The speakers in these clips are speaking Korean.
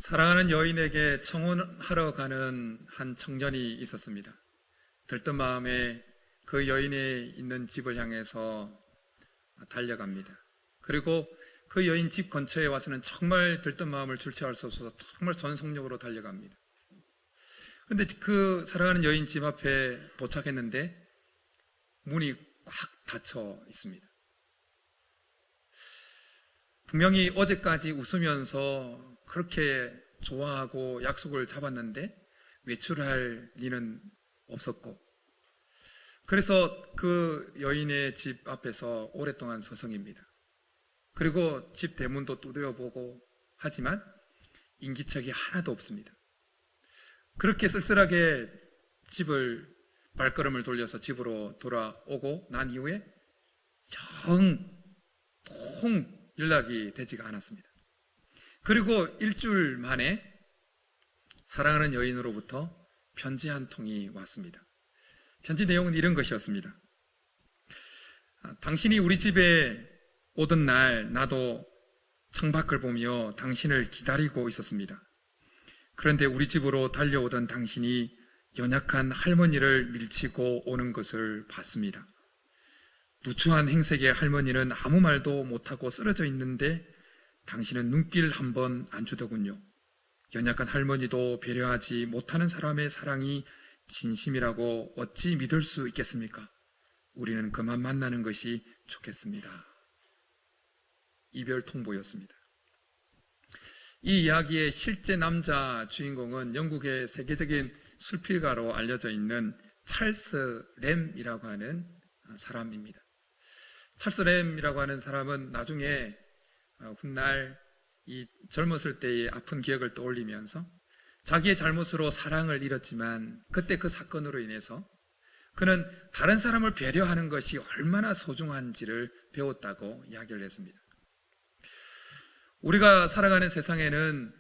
사랑하는 여인에게 청혼하러 가는 한 청년이 있었습니다. 들뜬 마음에 그 여인이 있는 집을 향해서 달려갑니다. 그리고 그 여인 집 근처에 와서는 정말 들뜬 마음을 주체할 수 없어서 정말 전속력으로 달려갑니다. 그런데 그 사랑하는 여인 집 앞에 도착했는데 문이 꽉 닫혀 있습니다. 분명히 어제까지 웃으면서 그렇게 좋아하고 약속을 잡았는데 외출할 리는 없었고, 그래서 그 여인의 집 앞에서 오랫동안 서성입니다. 그리고 집 대문도 두드려보고 하지만 인기척이 하나도 없습니다. 그렇게 쓸쓸하게 발걸음을 돌려서 집으로 돌아오고 난 이후에 정통 연락이 되지가 않았습니다. 그리고 일주일 만에 사랑하는 여인으로부터 편지 한 통이 왔습니다. 편지 내용은 이런 것이었습니다. 당신이 우리 집에 오던 날 나도 창밖을 보며 당신을 기다리고 있었습니다. 그런데 우리 집으로 달려오던 당신이 연약한 할머니를 밀치고 오는 것을 봤습니다. 누추한 행색의 할머니는 아무 말도 못하고 쓰러져 있는데 당신은 눈길 한 번 안 주더군요. 연약한 할머니도 배려하지 못하는 사람의 사랑이 진심이라고 어찌 믿을 수 있겠습니까? 우리는 그만 만나는 것이 좋겠습니다. 이별 통보였습니다. 이 이야기의 실제 남자 주인공은 영국의 세계적인 술필가로 알려져 있는 찰스 램이라고 하는 사람입니다. 찰스 램이라고 하는 사람은 나중에 훗날 이 젊었을 때의 아픈 기억을 떠올리면서 자기의 잘못으로 사랑을 잃었지만 그때 그 사건으로 인해서 그는 다른 사람을 배려하는 것이 얼마나 소중한지를 배웠다고 이야기를 했습니다. 우리가 살아가는 세상에는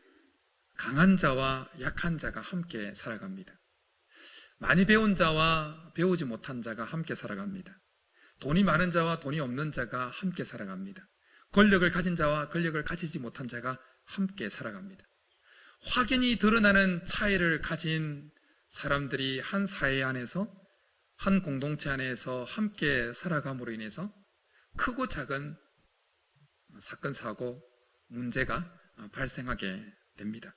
강한 자와 약한 자가 함께 살아갑니다. 많이 배운 자와 배우지 못한 자가 함께 살아갑니다. 돈이 많은 자와 돈이 없는 자가 함께 살아갑니다. 권력을 가진 자와 권력을 가지지 못한 자가 함께 살아갑니다. 확연히 드러나는 차이를 가진 사람들이 한 사회 안에서, 한 공동체 안에서 함께 살아감으로 인해서 크고 작은 사건, 사고, 문제가 발생하게 됩니다.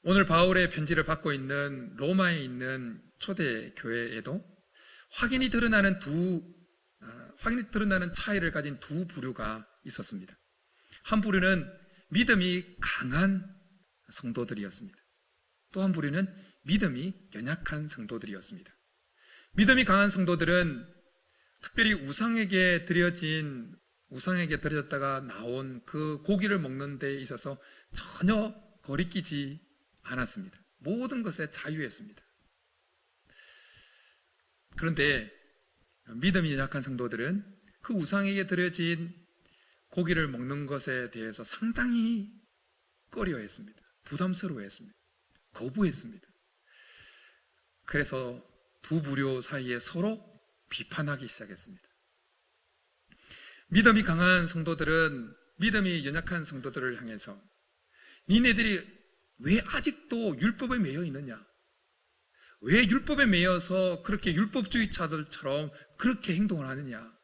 오늘 바울의 편지를 받고 있는 로마에 있는 초대교회에도 확연히 드러나는 차이를 가진 두 부류가 있었습니다. 한 부류는 믿음이 강한 성도들이었습니다. 또 한 부류는 믿음이 연약한 성도들이었습니다. 믿음이 강한 성도들은 특별히 우상에게 드려졌다가 나온 그 고기를 먹는 데 있어서 전혀 거리끼지 않았습니다. 모든 것에 자유했습니다. 그런데 믿음이 연약한 성도들은 그 우상에게 드려진 고기를 먹는 것에 대해서 상당히 꺼려했습니다. 부담스러워했습니다. 거부했습니다. 그래서 두 부류 사이에 서로 비판하기 시작했습니다. 믿음이 강한 성도들은 믿음이 연약한 성도들을 향해서 니네들이 왜 아직도 율법에 매여 있느냐? 왜 율법에 매여서 그렇게 율법주의자들처럼 그렇게 행동을 하느냐?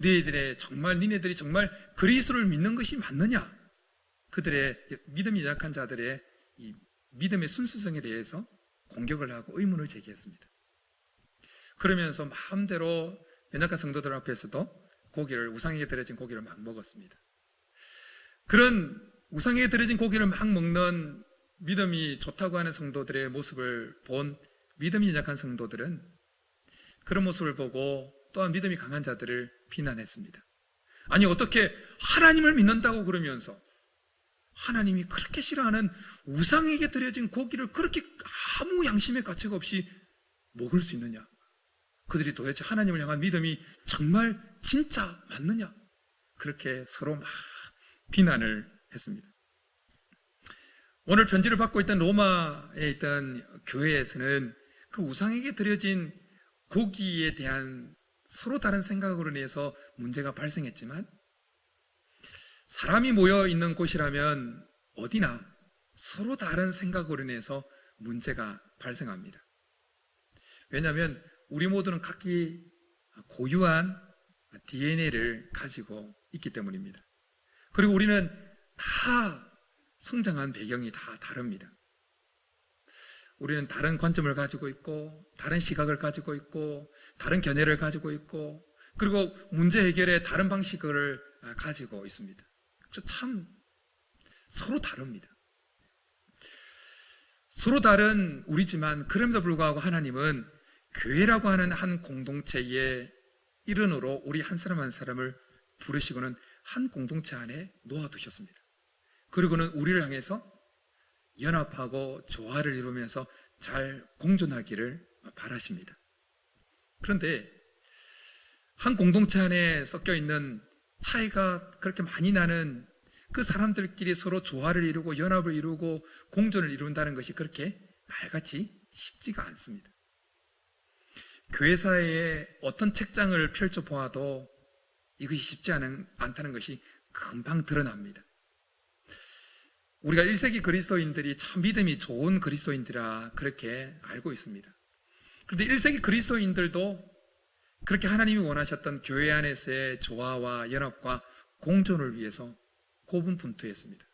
니네들이 정말 그리스도를 믿는 것이 맞느냐? 그들의 믿음이 약한 자들의 이 믿음의 순수성에 대해서 공격을 하고 의문을 제기했습니다. 그러면서 마음대로 연약한 성도들 앞에서도 우상에게 드려진 고기를 막 먹었습니다. 그런 우상에게 드려진 고기를 막 먹는 믿음이 좋다고 하는 성도들의 모습을 본 믿음이 약한 성도들은 그런 모습을 보고 또한 믿음이 강한 자들을 비난했습니다. 아니, 어떻게 하나님을 믿는다고 그러면서 하나님이 그렇게 싫어하는 우상에게 드려진 고기를 그렇게 아무 양심의 가책 없이 먹을 수 있느냐? 그들이 도대체 하나님을 향한 믿음이 정말 진짜 맞느냐? 그렇게 서로 막 비난을 했습니다. 오늘 편지를 받고 있던 로마에 있던 교회에서는 그 우상에게 드려진 고기에 대한 서로 다른 생각으로 인해서 문제가 발생했지만 사람이 모여 있는 곳이라면 어디나 서로 다른 생각으로 인해서 문제가 발생합니다. 왜냐하면 우리 모두는 각기 고유한 DNA를 가지고 있기 때문입니다. 그리고 우리는 다 성장한 배경이 다 다릅니다. 우리는 다른 관점을 가지고 있고, 다른 시각을 가지고 있고, 다른 견해를 가지고 있고, 그리고 문제 해결의 다른 방식을 가지고 있습니다. 그래서 참 서로 다릅니다. 서로 다른 우리지만 그럼에도 불구하고 하나님은 교회라고 하는 한 공동체의 일원으로 우리 한 사람 한 사람을 부르시고는 한 공동체 안에 놓아두셨습니다. 그리고는 우리를 향해서 연합하고 조화를 이루면서 잘 공존하기를 바라십니다. 그런데 한 공동체 안에 섞여 있는 차이가 그렇게 많이 나는 그 사람들끼리 서로 조화를 이루고 연합을 이루고 공존을 이룬다는 것이 그렇게 말같이 쉽지가 않습니다. 교회사에 어떤 책장을 펼쳐보아도 이것이 쉽지 않다는 것이 금방 드러납니다. 우리가 1세기 그리스도인들이 참 믿음이 좋은 그리스도인들이라 그렇게 알고 있습니다. 그런데 1세기 그리스도인들도 그렇게 하나님이 원하셨던 교회 안에서의 조화와 연합과 공존을 위해서 고군분투했습니다.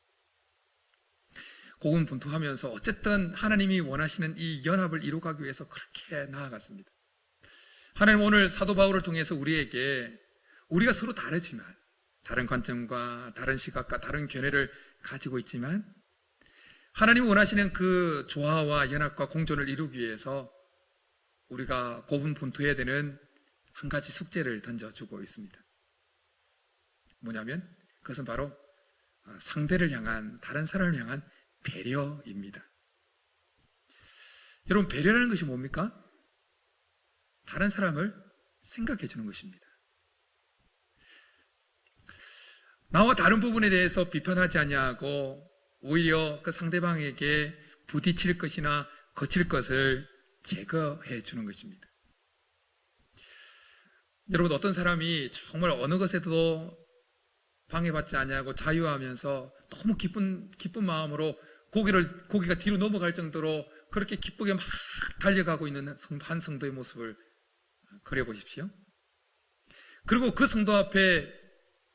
고군분투하면서 어쨌든 하나님이 원하시는 이 연합을 이루어가기 위해서 그렇게 나아갔습니다. 하나님 오늘 사도 바울을 통해서 우리에게 우리가 서로 다르지만 다른 관점과 다른 시각과 다른 견해를 가지고 있지만 하나님이 원하시는 그 조화와 연합과 공존을 이루기 위해서 우리가 고군분투해야 되는 한 가지 숙제를 던져주고 있습니다. 뭐냐면 그것은 바로 상대를 향한, 다른 사람을 향한 배려입니다. 여러분, 배려라는 것이 뭡니까? 다른 사람을 생각해 주는 것입니다. 나와 다른 부분에 대해서 비판하지 아니하고 오히려 그 상대방에게 부딪힐 것이나 거칠 것을 제거해 주는 것입니다. 여러분, 어떤 사람이 정말 어느 것에도 방해받지 아니하고 자유하면서 너무 기쁜 마음으로 고개가 뒤로 넘어갈 정도로 그렇게 기쁘게 막 달려가고 있는 한 성도의 모습을 그려보십시오. 그리고 그 성도 앞에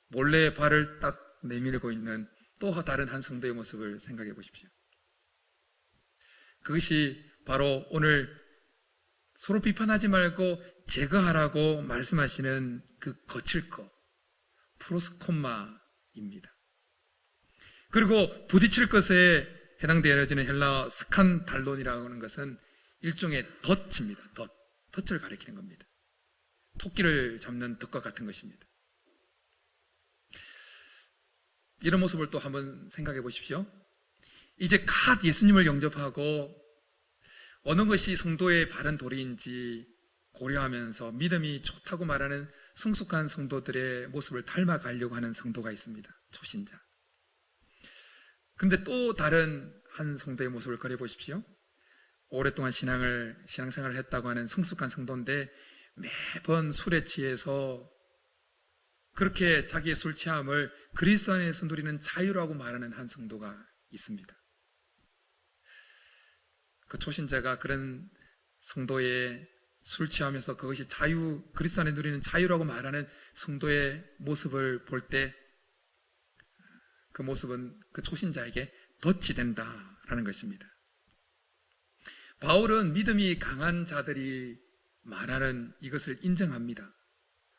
몰래 발을 딱 내밀고 있는 또 다른 한 성도의 모습을 생각해 보십시오. 그것이 바로 오늘 서로 비판하지 말고 제거하라고 말씀하시는 그 거칠 거, 프로스콤마입니다. 그리고 부딪힐 것에 해당되어지는 헬라어 스칸달론이라고 하는 것은 일종의 덫입니다. 덫을 가리키는 겁니다. 토끼를 잡는 덫과 같은 것입니다. 이런 모습을 또 한번 생각해 보십시오. 이제 갓 예수님을 영접하고 어느 것이 성도의 바른 도리인지 고려하면서 믿음이 좋다고 말하는 성숙한 성도들의 모습을 닮아가려고 하는 성도가 있습니다. 초신자. 근데 또 다른 한 성도의 모습을 그려보십시오. 오랫동안 신앙생활을 했다고 하는 성숙한 성도인데 매번 술에 취해서 그렇게 자기의 술 취함을 그리스도 안에서 누리는 자유라고 말하는 한 성도가 있습니다. 그 초신자가 그런 성도의 술 취하면서 그것이 그리스도 안에 누리는 자유라고 말하는 성도의 모습을 볼 때 그 모습은 그 초신자에게 덫이 된다라는 것입니다. 바울은 믿음이 강한 자들이 말하는 이것을 인정합니다.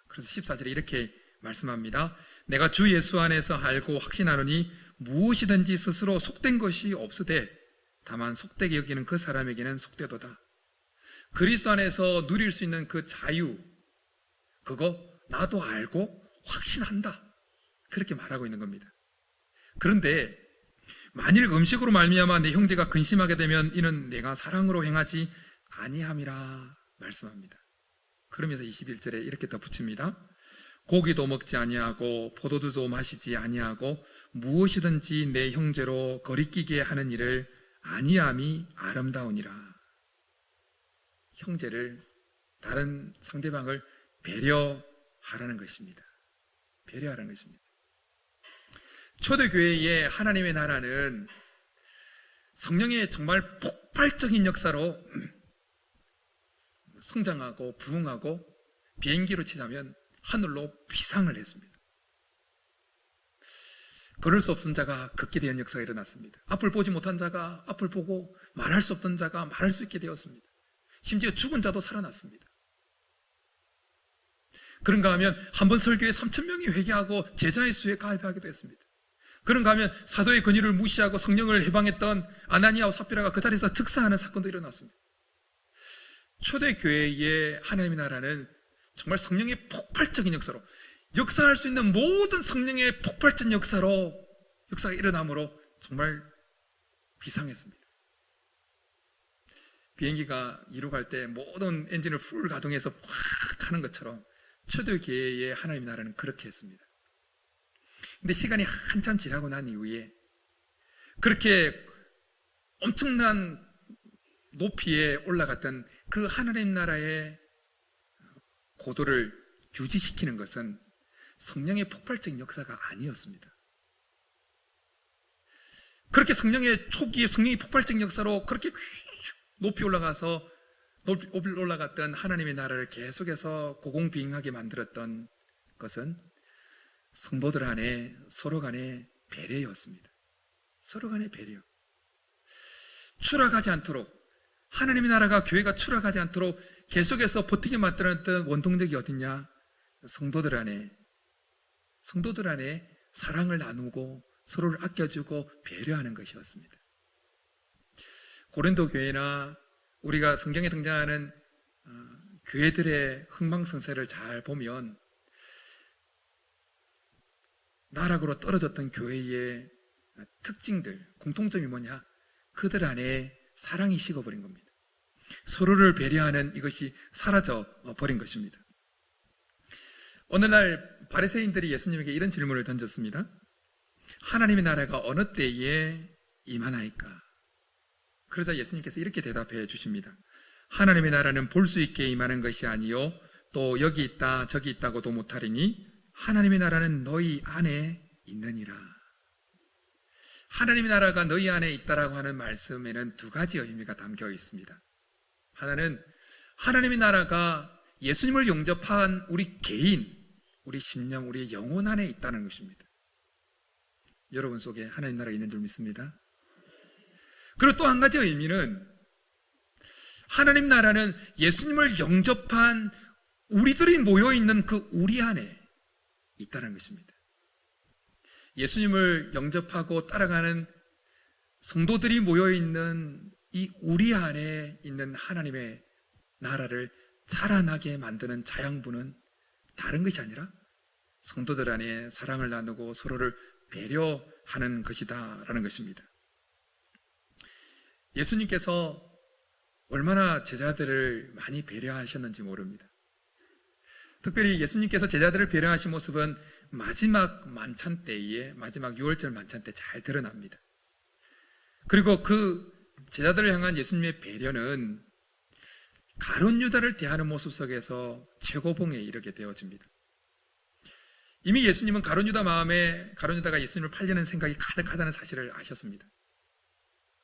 그래서 14절에 이렇게 말씀합니다. 내가 주 예수 안에서 알고 확신하노니 무엇이든지 스스로 속된 것이 없으되 다만 속되게 여기는 그 사람에게는 속되도다. 그리스도 안에서 누릴 수 있는 그 자유, 그거 나도 알고 확신한다. 그렇게 말하고 있는 겁니다. 그런데 만일 음식으로 말미암아 내 형제가 근심하게 되면 이는 내가 사랑으로 행하지 아니함이라 말씀합니다. 그러면서 21절에 이렇게 덧붙입니다. 고기도 먹지 아니하고 포도주도 마시지 아니하고 무엇이든지 내 형제로 거리끼게 하는 일을 아니함이 아름다우니라. 형제를, 다른 상대방을 배려하라는 것입니다. 배려하라는 것입니다. 초대교회의 하나님의 나라는 성령의 정말 폭발적인 역사로 성장하고 부흥하고 비행기로 치자면 하늘로 비상을 했습니다. 걸을 수 없던 자가 걷게 된 역사가 일어났습니다. 앞을 보지 못한 자가 앞을 보고 말할 수 없던 자가 말할 수 있게 되었습니다. 심지어 죽은 자도 살아났습니다. 그런가 하면 한 번 설교에 3,000명이 회개하고 제자의 수에 가입하기도 했습니다. 그런가 하면 사도의 권위를 무시하고 성령을 해방했던 아나니아와 삽비라가 그 자리에서 특사하는 사건도 일어났습니다. 초대교회의 하나님의 나라는 정말 성령의 폭발적인 역사로, 역사할 수 있는 모든 성령의 폭발적인 역사가 일어남으로 정말 비상했습니다. 비행기가 이루 갈 때 모든 엔진을 풀 가동해서 확 하는 것처럼 초대교회의 하나님의 나라는 그렇게 했습니다. 근데 시간이 한참 지나고 난 이후에 그렇게 엄청난 높이에 올라갔던 그 하나님 나라의 고도를 유지시키는 것은 성령의 폭발적인 역사가 아니었습니다. 그렇게 성령의 초기에 성령의 폭발적인 역사로 그렇게 높이 올라갔던 하나님의 나라를 계속해서 고공비행하게 만들었던 것은 성도들 안에 서로 간의 배려였습니다. 서로 간의 배려. 추락하지 않도록, 하나님의 나라가, 교회가 추락하지 않도록 계속해서 버티게 만들었던 원동력이 어딨냐? 성도들 안에 사랑을 나누고 서로를 아껴주고 배려하는 것이었습니다. 고린도 교회나 우리가 성경에 등장하는 교회들의 흥망성쇠를 잘 보면 나락으로 떨어졌던 교회의 특징들, 공통점이 뭐냐? 그들 안에 사랑이 식어버린 겁니다. 서로를 배려하는 이것이 사라져 버린 것입니다. 어느 날 바리새인들이 예수님에게 이런 질문을 던졌습니다. 하나님의 나라가 어느 때에 임하나이까? 그러자 예수님께서 이렇게 대답해 주십니다. 하나님의 나라는 볼 수 있게 임하는 것이 아니요 또 여기 있다 저기 있다고도 못하리니 하나님의 나라는 너희 안에 있느니라. 하나님의 나라가 너희 안에 있다라고 하는 말씀에는 두 가지 의미가 담겨 있습니다. 하나는 하나님의 나라가 예수님을 영접한 우리 개인, 우리 심령, 우리 영혼 안에 있다는 것입니다. 여러분 속에 하나님 나라가 있는 줄 믿습니다. 그리고 또 한 가지 의미는 하나님 나라는 예수님을 영접한 우리들이 모여있는 그 우리 안에 있다는 것입니다. 예수님을 영접하고 따라가는 성도들이 모여있는 이 우리 안에 있는 하나님의 나라를 자라나게 만드는 자양분은 다른 것이 아니라 성도들 안에 사랑을 나누고 서로를 배려하는 것이다 라는 것입니다. 예수님께서 얼마나 제자들을 많이 배려하셨는지 모릅니다. 특별히 예수님께서 제자들을 배려하신 모습은 마지막 만찬 때에, 마지막 6월절 만찬 때 잘 드러납니다. 그리고 그 제자들을 향한 예수님의 배려는 가룟 유다를 대하는 모습 속에서 최고봉에 이르게 되어집니다. 이미 예수님은 가룟 유다 마음에 가룟 유다가 예수님을 팔려는 생각이 가득하다는 사실을 아셨습니다.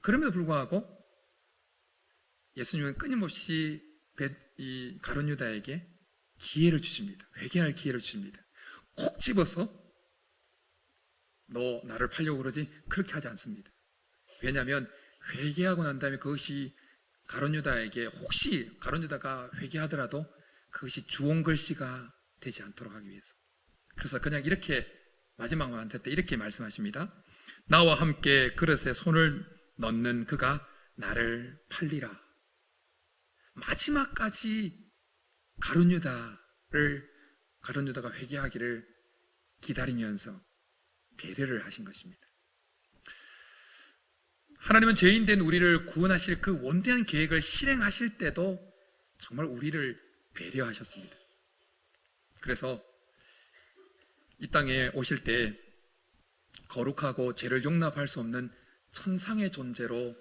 그럼에도 불구하고 예수님은 끊임없이 이 가룟 유다에게 기회를 주십니다. 회개할 기회를 주십니다. 콕 집어서 너 나를 팔려고 그러지? 그렇게 하지 않습니다. 왜냐하면 회개하고 난 다음에 그것이 가룟 유다에게 혹시 가룟 유다가 회개하더라도 그것이 주온 글씨가 되지 않도록 하기 위해서. 그래서 그냥 이렇게 마지막 만찬 때 이렇게 말씀하십니다. 나와 함께 그릇에 손을 넣는 그가 나를 팔리라. 마지막까지 가룟 유다가 회개하기를 기다리면서 배려를 하신 것입니다. 하나님은 죄인된 우리를 구원하실 그 원대한 계획을 실행하실 때도 정말 우리를 배려하셨습니다. 그래서 이 땅에 오실 때 거룩하고 죄를 용납할 수 없는 천상의 존재로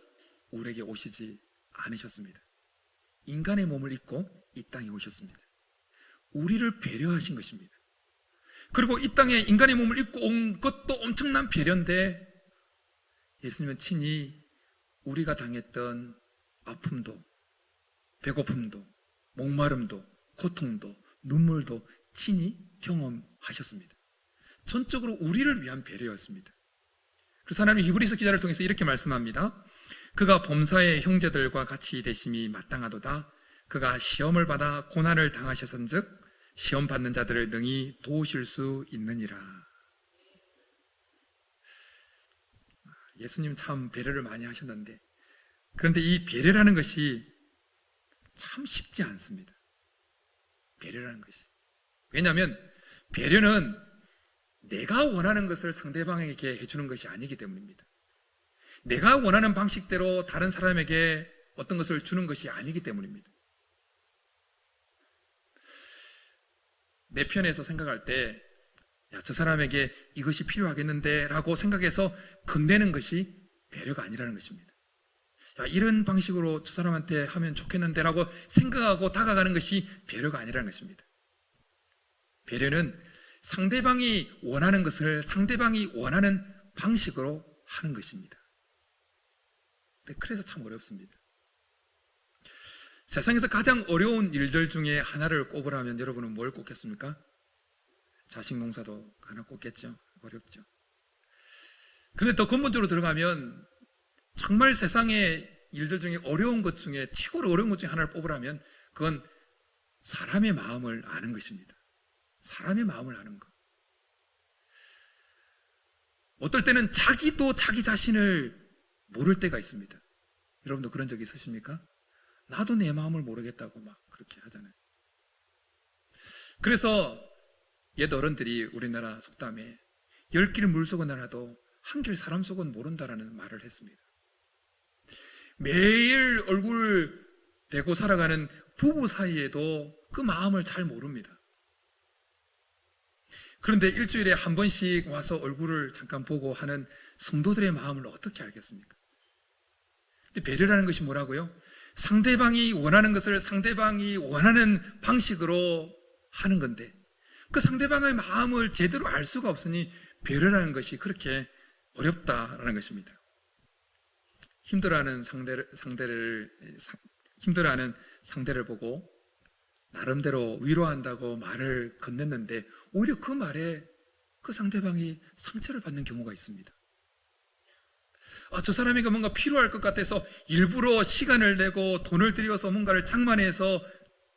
우리에게 오시지 않으셨습니다. 인간의 몸을 입고 이 땅에 오셨습니다. 우리를 배려하신 것입니다. 그리고 이 땅에 인간의 몸을 입고 온 것도 엄청난 배려인데 예수님은 친히 우리가 당했던 아픔도, 배고픔도, 목마름도, 고통도, 눈물도 친히 경험하셨습니다. 전적으로 우리를 위한 배려였습니다. 그래서 하나님 히브리서 기자를 통해서 이렇게 말씀합니다. 그가 범사의 형제들과 같이 되심이 마땅하도다. 그가 시험을 받아 고난을 당하셨은즉 시험 받는 자들을 능히 도우실 수 있느니라. 예수님 참 배려를 많이 하셨는데, 그런데 이 배려라는 것이 참 쉽지 않습니다. 배려라는 것이. 왜냐하면 배려는 내가 원하는 것을 상대방에게 해주는 것이 아니기 때문입니다. 내가 원하는 방식대로 다른 사람에게 어떤 것을 주는 것이 아니기 때문입니다. 내 편에서 생각할 때, 야, 저 사람에게 이것이 필요하겠는데 라고 생각해서 건네는 것이 배려가 아니라는 것입니다. 야, 이런 방식으로 저 사람한테 하면 좋겠는데 라고 생각하고 다가가는 것이 배려가 아니라는 것입니다. 배려는 상대방이 원하는 것을 상대방이 원하는 방식으로 하는 것입니다. 그래서 참 어렵습니다. 세상에서 가장 어려운 일들 중에 하나를 꼽으라면 여러분은 뭘 꼽겠습니까? 자식 농사도 하나 꼽겠죠. 어렵죠. 그런데 더 근본적으로 들어가면 정말 세상의 일들 중에 어려운 것 중에 최고로 어려운 것 중에 하나를 뽑으라면 그건 사람의 마음을 아는 것입니다. 사람의 마음을 아는 것. 어떨 때는 자기도 자기 자신을 모를 때가 있습니다. 여러분도 그런 적 있으십니까? 나도 내 마음을 모르겠다고 막 그렇게 하잖아요. 그래서 옛 어른들이 우리나라 속담에 10길 물속은 알아도 한 길 사람 속은 모른다라는 말을 했습니다. 매일 얼굴 대고 살아가는 부부 사이에도 그 마음을 잘 모릅니다. 그런데 일주일에 한 번씩 와서 얼굴을 잠깐 보고 하는 성도들의 마음을 어떻게 알겠습니까? 근데 배려라는 것이 뭐라고요? 상대방이 원하는 것을 상대방이 원하는 방식으로 하는 건데 그 상대방의 마음을 제대로 알 수가 없으니 배려라는 것이 그렇게 어렵다라는 것입니다. 힘들어하는 상대를 보고 나름대로 위로한다고 말을 건넸는데 오히려 그 말에 그 상대방이 상처를 받는 경우가 있습니다. 저 사람에게 뭔가 필요할 것 같아서 일부러 시간을 내고 돈을 들여서 뭔가를 장만해서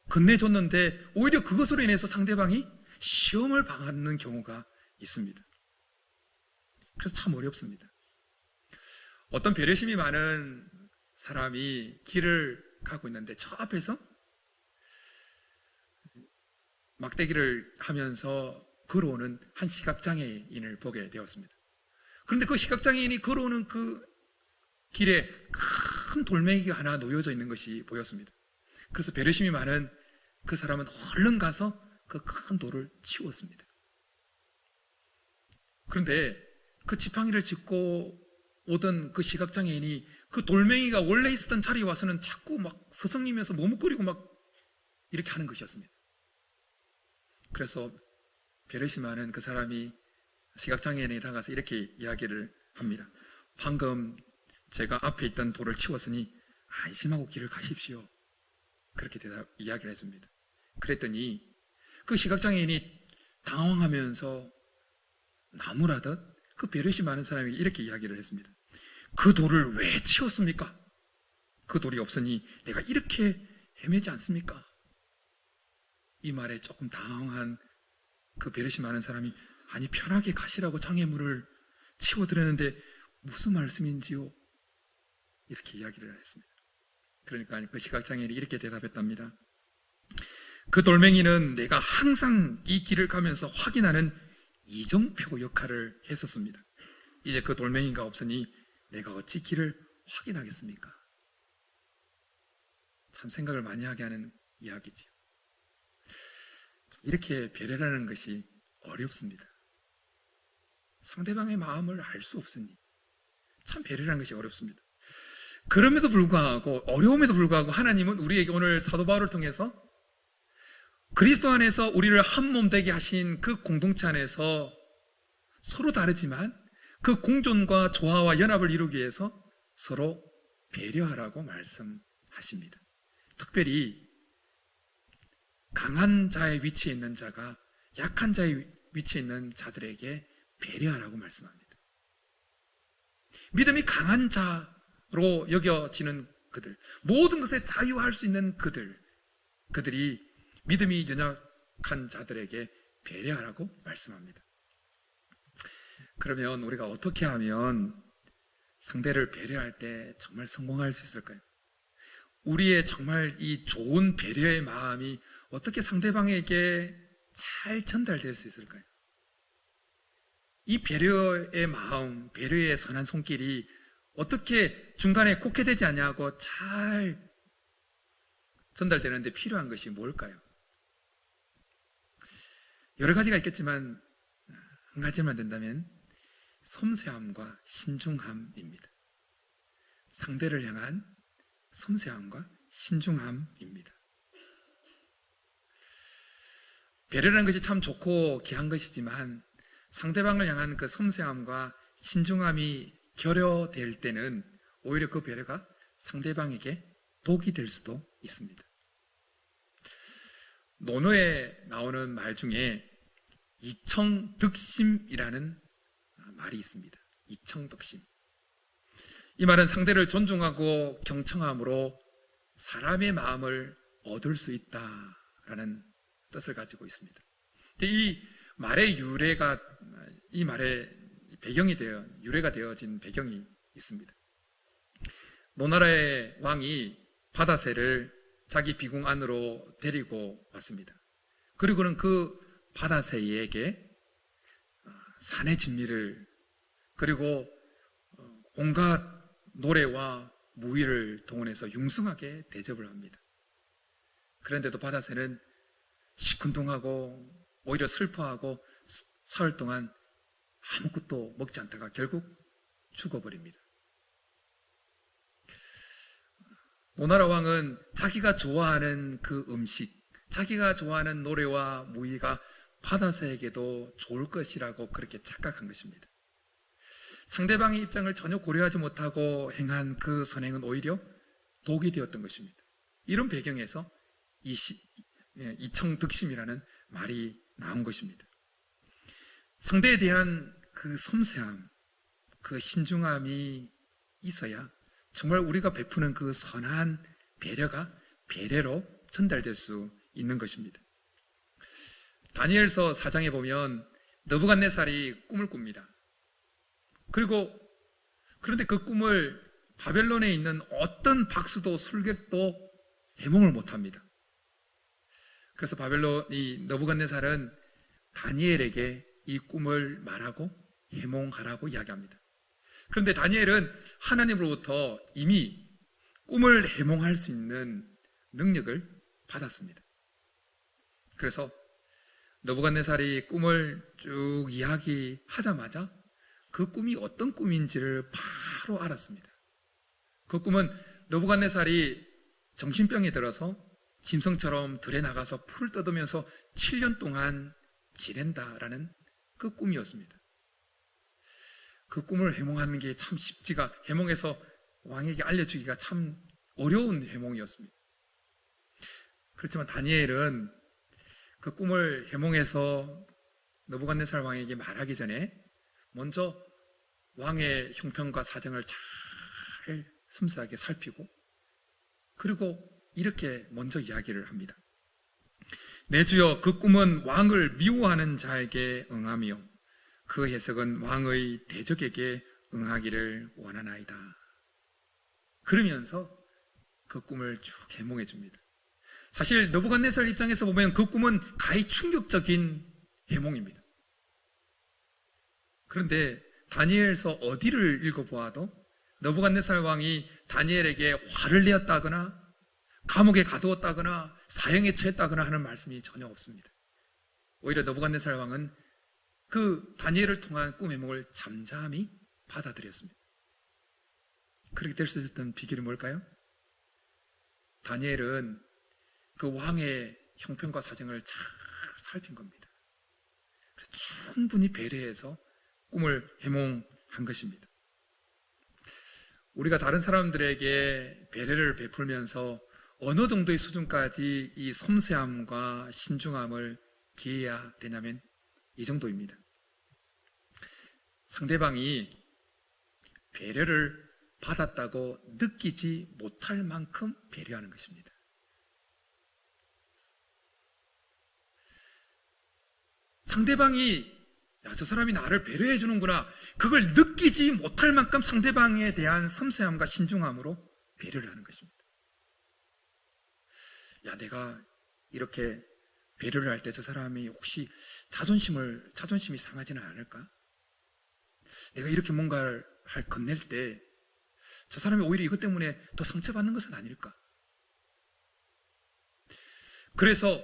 건네줬는데 오히려 그것으로 인해서 상대방이 시험을 받는 경우가 있습니다. 그래서 참 어렵습니다. 어떤 배려심이 많은 사람이 길을 가고 있는데 저 앞에서 막대기를 하면서 걸어오는 한 시각장애인을 보게 되었습니다. 그런데 그 시각장애인이 걸어오는 그 길에 큰 돌멩이가 하나 놓여져 있는 것이 보였습니다. 그래서 배려심이 많은 그 사람은 얼른 가서 그 큰 돌을 치웠습니다. 그런데 그 지팡이를 짚고 오던 그 시각장애인이 그 돌멩이가 원래 있었던 자리에 와서는 자꾸 막 서성이면서 머뭇거리고 막 이렇게 하는 것이었습니다. 그래서 배려심 많은 그 사람이 시각장애인에 다가서 이렇게 이야기를 합니다. 방금 제가 앞에 있던 돌을 치웠으니 안심하고 길을 가십시오. 그렇게 이야기를 해줍니다. 그랬더니 그 시각장애인이 당황하면서 나무라듯 그 배려심 많은 사람이 이렇게 이야기를 했습니다. 그 돌을 왜 치웠습니까? 그 돌이 없으니 내가 이렇게 헤매지 않습니까? 이 말에 조금 당황한 그 배려심 많은 사람이 아니 편하게 가시라고 장애물을 치워드렸는데 무슨 말씀인지요? 이렇게 이야기를 했습니다. 그러니까 그 시각장애인이 이렇게 대답했답니다. 그 돌멩이는 내가 항상 이 길을 가면서 확인하는 이정표 역할을 했었습니다. 이제 그 돌멩이가 없으니 내가 어찌 길을 확인하겠습니까? 참 생각을 많이 하게 하는 이야기지요. 이렇게 배려라는 것이 어렵습니다. 상대방의 마음을 알 수 없으니 참 배려라는 것이 어렵습니다. 그럼에도 불구하고 어려움에도 불구하고 하나님은 우리에게 오늘 사도 바울을 통해서 그리스도 안에서 우리를 한 몸 되게 하신 그 공동체 안에서 서로 다르지만 그 공존과 조화와 연합을 이루기 위해서 서로 배려하라고 말씀하십니다. 특별히 강한 자의 위치에 있는 자가 약한 자의 위치에 있는 자들에게 배려하라고 말씀합니다. 믿음이 강한 자로 여겨지는 그들, 모든 것에 자유할 수 있는 그들이 믿음이 연약한 자들에게 배려하라고 말씀합니다. 그러면 우리가 어떻게 하면 상대를 배려할 때 정말 성공할 수 있을까요? 우리의 정말 이 좋은 배려의 마음이 어떻게 상대방에게 잘 전달될 수 있을까요? 이 배려의 마음, 배려의 선한 손길이 어떻게 중간에 곡해되지 않냐고 잘 전달되는데 필요한 것이 뭘까요? 여러 가지가 있겠지만 한 가지만 된다면 섬세함과 신중함입니다. 상대를 향한 섬세함과 신중함입니다. 배려라는 것이 참 좋고 귀한 것이지만 상대방을 향한 그 섬세함과 신중함이 결여될 때는 오히려 그 배려가 상대방에게 독이 될 수도 있습니다. 논어에 나오는 말 중에 이청득심이라는 말이 있습니다. 이청득심. 이 말은 상대를 존중하고 경청함으로 사람의 마음을 얻을 수 있다라는 뜻을 가지고 있습니다. 이 말의 유래가, 이 말의 유래가 되어진 배경이 있습니다. 노나라의 왕이 바다새를 자기 비궁 안으로 데리고 왔습니다. 그리고는 그 바다새에게 산의 진미를 그리고 온갖 노래와 무의를 동원해서 융숭하게 대접을 합니다. 그런데도 바다새는 시큰둥하고 오히려 슬퍼하고 사흘 동안 아무것도 먹지 않다가 결국 죽어버립니다. 오나라 왕은 자기가 좋아하는 그 음식, 자기가 좋아하는 노래와 무의가 바다새에게도 좋을 것이라고 그렇게 착각한 것입니다. 상대방의 입장을 전혀 고려하지 못하고 행한 그 선행은 오히려 독이 되었던 것입니다. 이런 배경에서 이청득심이라는 말이 나온 것입니다. 상대에 대한 그 섬세함, 그 신중함이 있어야 정말 우리가 베푸는 그 선한 배려가 배려로 전달될 수 있는 것입니다. 다니엘서 4장에 보면 느부갓네살이 꿈을 꿉니다. 그런데 그 꿈을 바벨론에 있는 어떤 박수도 술객도 해몽을 못합니다. 그래서 이 느부갓네살은 다니엘에게 이 꿈을 말하고 해몽하라고 이야기합니다. 그런데 다니엘은 하나님으로부터 이미 꿈을 해몽할 수 있는 능력을 받았습니다. 그래서 느부갓네살이 꿈을 쭉 이야기하자마자 그 꿈이 어떤 꿈인지를 바로 알았습니다. 그 꿈은 느부갓네살이 정신병이 들어서 짐승처럼 들에 나가서 풀을 뜯으면서 7년 동안 지낸다라는 그 꿈이었습니다. 그 꿈을 해몽하는 게 참 해몽해서 왕에게 알려주기가 참 어려운 해몽이었습니다. 그렇지만 다니엘은 그 꿈을 해몽해서 느부갓네살 왕에게 말하기 전에 먼저 왕의 형편과 사정을 잘 섬세하게 살피고 그리고 이렇게 먼저 이야기를 합니다. 내 주여, 그 꿈은 왕을 미워하는 자에게 응하며 그 해석은 왕의 대적에게 응하기를 원하나이다. 그러면서 그 꿈을 쭉 해몽해 줍니다. 사실 느부갓네살 입장에서 보면 그 꿈은 가히 충격적인 해몽입니다. 그런데 다니엘서 어디를 읽어보아도 느부갓네살 왕이 다니엘에게 화를 내었다거나 감옥에 가두었다거나 사형에 처했다거나 하는 말씀이 전혀 없습니다. 오히려 느부갓네살 왕은 그 다니엘을 통한 꿈 해몽을 잠잠히 받아들였습니다. 그렇게 될 수 있었던 비결이 뭘까요? 다니엘은 그 왕의 형편과 사정을 잘 살핀 겁니다. 충분히 배려해서 꿈을 해몽한 것입니다. 우리가 다른 사람들에게 배려를 베풀면서 어느 정도의 수준까지 이 섬세함과 신중함을 기해야 되냐면 이 정도입니다. 상대방이 배려를 받았다고 느끼지 못할 만큼 배려하는 것입니다. 상대방이 저 사람이 나를 배려해 주는구나, 그걸 느끼지 못할 만큼 상대방에 대한 섬세함과 신중함으로 배려를 하는 것입니다. 내가 이렇게 배려를 할 때 저 사람이 혹시 자존심이 상하지는 않을까? 내가 이렇게 뭔가를 건넬 때 저 사람이 오히려 이것 때문에 더 상처받는 것은 아닐까? 그래서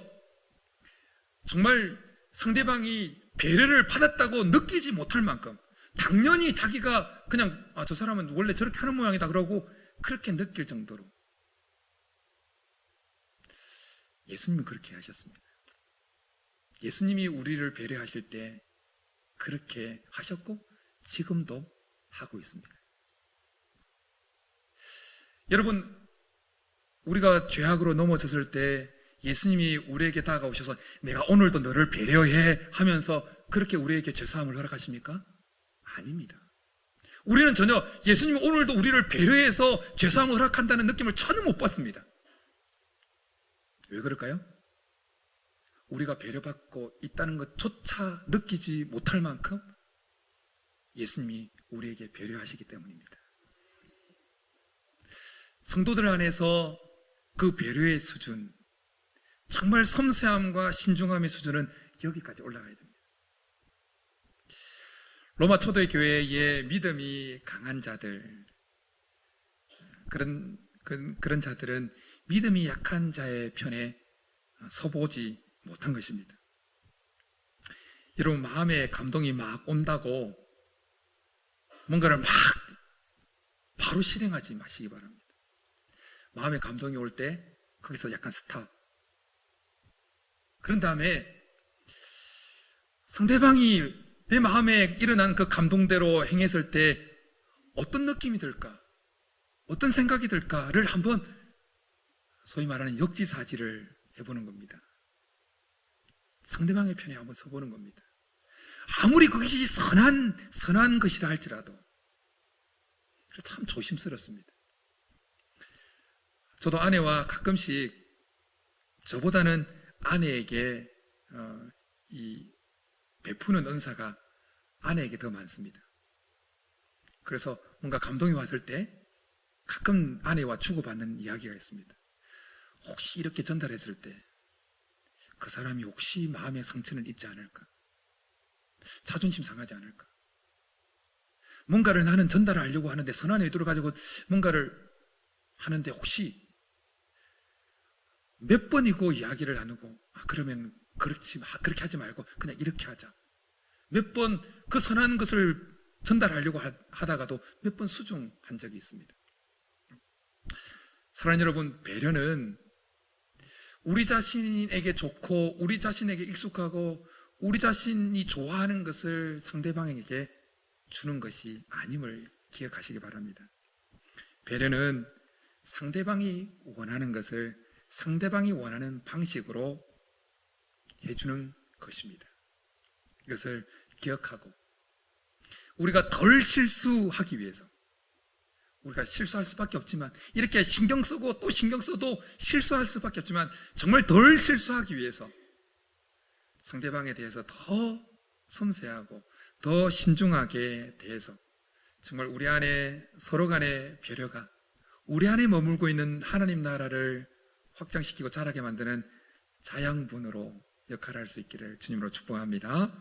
정말 상대방이 배려를 받았다고 느끼지 못할 만큼, 당연히 자기가 그냥 저 사람은 원래 저렇게 하는 모양이다 그러고 그렇게 느낄 정도로 예수님은 그렇게 하셨습니다. 예수님이 우리를 배려하실 때 그렇게 하셨고 지금도 하고 있습니다. 여러분, 우리가 죄악으로 넘어졌을 때 예수님이 우리에게 다가오셔서 내가 오늘도 너를 배려해 하면서 그렇게 우리에게 죄사함을 허락하십니까? 아닙니다. 우리는 전혀 예수님이 오늘도 우리를 배려해서 죄사함을 허락한다는 느낌을 전혀 못 받습니다. 왜 그럴까요? 우리가 배려받고 있다는 것조차 느끼지 못할 만큼 예수님이 우리에게 배려하시기 때문입니다. 성도들 안에서 그 배려의 수준, 정말 섬세함과 신중함의 수준은 여기까지 올라가야 됩니다. 로마 초대 교회의 믿음이 강한 자들, 그런 자들은 믿음이 약한 자의 편에 서보지 못한 것입니다. 여러분, 마음에 감동이 막 온다고 뭔가를 막 바로 실행하지 마시기 바랍니다. 마음에 감동이 올 때 거기서 약간 스탑. 그런 다음에 상대방이 내 마음에 일어난 그 감동대로 행했을 때 어떤 느낌이 들까? 어떤 생각이 들까를 한번 소위 말하는 역지사지를 해보는 겁니다. 상대방의 편에 한번 서보는 겁니다. 아무리 그것이 선한 것이라 할지라도 참 조심스럽습니다. 저도 아내와 가끔씩 저보다는 아내에게 이 베푸는 은사가 아내에게 더 많습니다. 그래서 뭔가 감동이 왔을 때 가끔 아내와 주고받는 이야기가 있습니다. 혹시 이렇게 전달했을 때 그 사람이 혹시 마음의 상처는 입지 않을까? 자존심 상하지 않을까? 뭔가를 나는 전달하려고 하는데 선한 의도를 가지고 뭔가를 하는데 혹시 몇 번이고 이야기를 나누고 그러면 그렇게 하지 말고 그냥 이렇게 하자. 몇 번 그 선한 것을 전달하려고 하다가도 몇 번 수정한 적이 있습니다. 사랑하는 여러분, 배려는 우리 자신에게 좋고 우리 자신에게 익숙하고 우리 자신이 좋아하는 것을 상대방에게 주는 것이 아님을 기억하시기 바랍니다. 배려는 상대방이 원하는 것을 상대방이 원하는 방식으로 해주는 것입니다. 이것을 기억하고 우리가 덜 실수하기 위해서, 우리가 실수할 수밖에 없지만 이렇게 신경 쓰고 또 신경 써도 실수할 수밖에 없지만 정말 덜 실수하기 위해서 상대방에 대해서 더 섬세하고 더 신중하게 대해서 정말 우리 안에 서로 간의 배려가 우리 안에 머물고 있는 하나님 나라를 확장시키고 자라게 만드는 자양분으로 역할할 수 있기를 주님으로 축복합니다.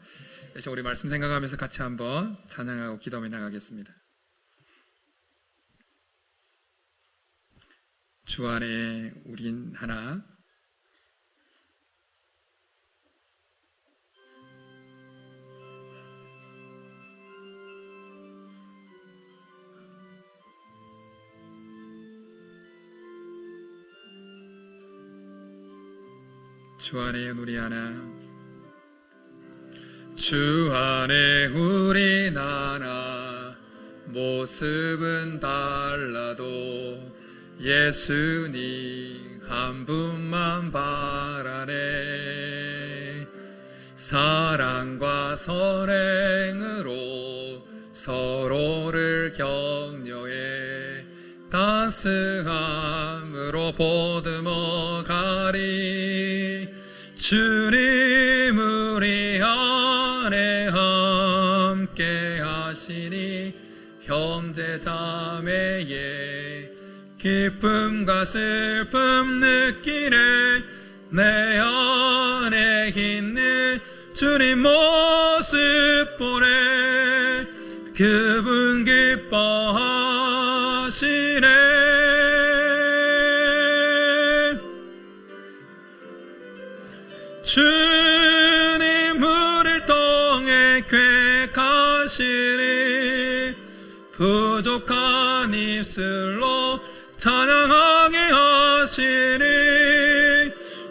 그래서 우리 말씀 생각하면서 같이 한번 찬양하고 기도하며 나가겠습니다. 주 안에 우린 하나, 주 안에 우리 하나, 주 안에 우리 나나 모습은 달라도 예수님 한 분만 바라네. 사랑과 선행으로 서로를 격려해 따스함으로 보듬어 가리. 주님 우리 안에 함께 하시니 형제 자매의 기쁨과 슬픔 느끼네. 내 안에 있는 주님 모습 보네. 그분 기뻐하시네. 주님 우리를 통해 계획하시니 부족한 입술로 찬양하게 하시니.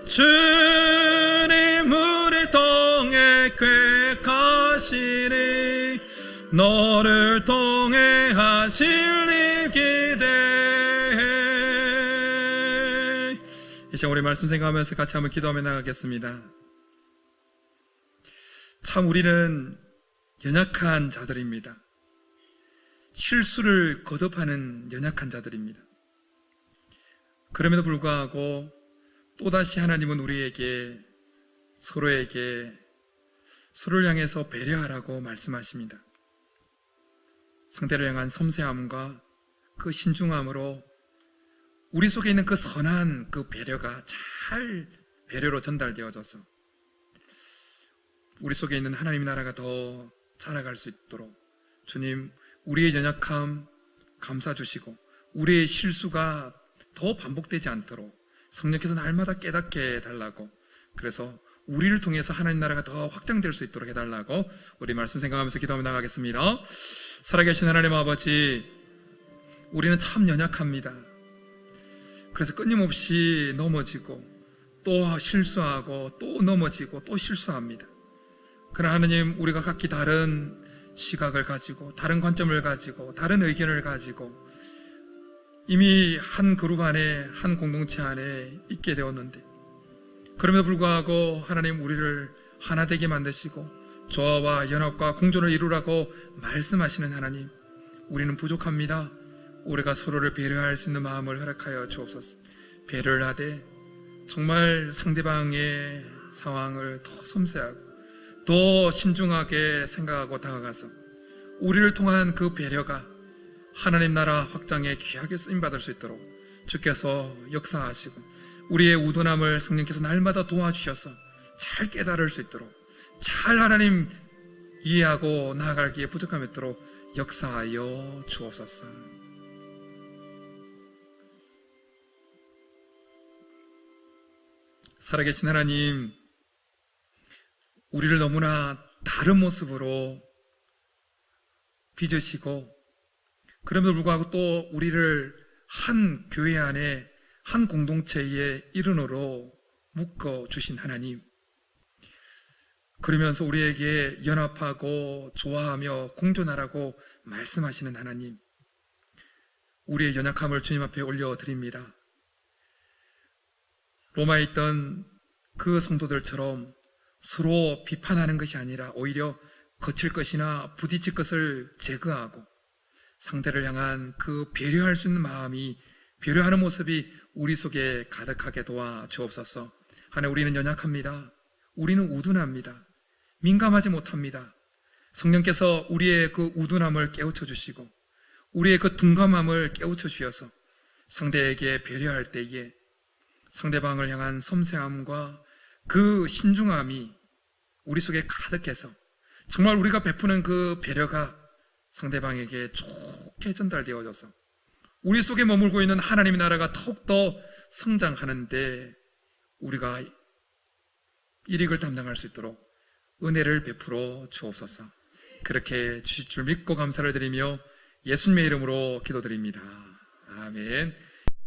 주님 우리를 통해 계획하시니 너를 통해 하실 일 기대해. 이 시간 우리 말씀 생각하면서 같이 한번 기도하며 나가겠습니다. 참 우리는 연약한 자들입니다. 실수를 거듭하는 연약한 자들입니다. 그럼에도 불구하고 또다시 하나님은 우리에게 서로를 향해서 배려하라고 말씀하십니다. 상대를 향한 섬세함과 그 신중함으로 우리 속에 있는 그 선한 그 배려가 잘 배려로 전달되어져서 우리 속에 있는 하나님의 나라가 더 자라갈 수 있도록 주님 우리의 연약함 감싸주시고 우리의 실수가 더 반복되지 않도록 성령께서 날마다 깨닫게 해달라고, 그래서 우리를 통해서 하나님 나라가 더 확장될 수 있도록 해달라고 우리 말씀 생각하면서 기도하며 나가겠습니다. 살아계신 하나님 아버지, 우리는 참 연약합니다. 그래서 끊임없이 넘어지고 또 실수하고 또 넘어지고 또 실수합니다. 그러나 하나님, 우리가 각기 다른 시각을 가지고 다른 관점을 가지고 다른 의견을 가지고 이미 한 그룹 안에 한 공동체 안에 있게 되었는데, 그럼에도 불구하고 하나님 우리를 하나 되게 만드시고 조화와 연합과 공존을 이루라고 말씀하시는 하나님, 우리는 부족합니다. 우리가 서로를 배려할 수 있는 마음을 허락하여 주옵소서. 배려를 하되 정말 상대방의 상황을 더 섬세하고 더 신중하게 생각하고 다가가서 우리를 통한 그 배려가 하나님 나라 확장에 귀하게 쓰임받을 수 있도록 주께서 역사하시고 우리의 우둔함을 성령께서 날마다 도와주셔서 잘 깨달을 수 있도록 잘 하나님 이해하고 나아가기에 부족함이 있도록 역사하여 주옵소서. 살아계신 하나님, 우리를 너무나 다른 모습으로 빚으시고 그럼에도 불구하고 또 우리를 한 교회 안에 한 공동체의 일원으로 묶어주신 하나님, 그러면서 우리에게 연합하고 조화하며 공존하라고 말씀하시는 하나님, 우리의 연약함을 주님 앞에 올려드립니다. 로마에 있던 그 성도들처럼 서로 비판하는 것이 아니라 오히려 거칠 것이나 부딪힐 것을 제거하고 상대를 향한 그 배려할 수 있는 마음이, 배려하는 모습이 우리 속에 가득하게 도와주옵소서. 하나님, 우리는 연약합니다. 우리는 우둔합니다. 민감하지 못합니다. 성령께서 우리의 그 우둔함을 깨우쳐 주시고 우리의 그 둔감함을 깨우쳐 주셔서 상대에게 배려할 때에 상대방을 향한 섬세함과 그 신중함이 우리 속에 가득해서 정말 우리가 베푸는 그 배려가 상대방에게 좋게 전달되어져서 우리 속에 머물고 있는 하나님의 나라가 더욱더 성장하는데 우리가 일익을 담당할 수 있도록 은혜를 베풀어 주옵소서. 그렇게 주실 줄 믿고 감사를 드리며 예수님의 이름으로 기도드립니다. 아멘.